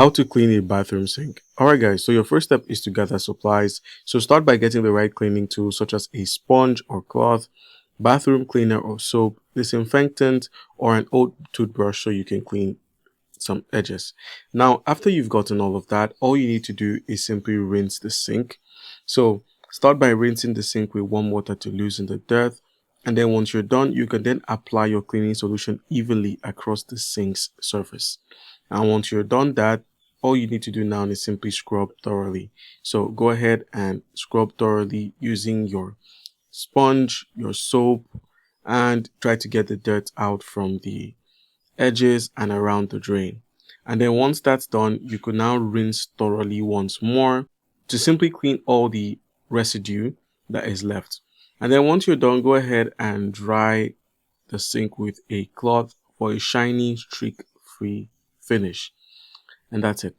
How to clean a bathroom sink. Alright guys, so your first step is to gather supplies. So start by getting the right cleaning tools such as a sponge or cloth, bathroom cleaner or soap, disinfectant, or an old toothbrush so you can clean some edges. Now, after you've gotten all of that, all you need to do is simply rinse the sink. So start by rinsing the sink with warm water to loosen the dirt. And then once you're done, you can then apply your cleaning solution evenly across the sink's surface. And once you're done that, all you need to do now is simply scrub thoroughly. So go ahead and scrub thoroughly using your sponge, your soap, and try to get the dirt out from the edges and around the drain. And then once that's done, you could now rinse thoroughly once more to simply clean all the residue that is left. And then once you're done, go ahead and dry the sink with a cloth for a shiny, streak-free finish. And that's it.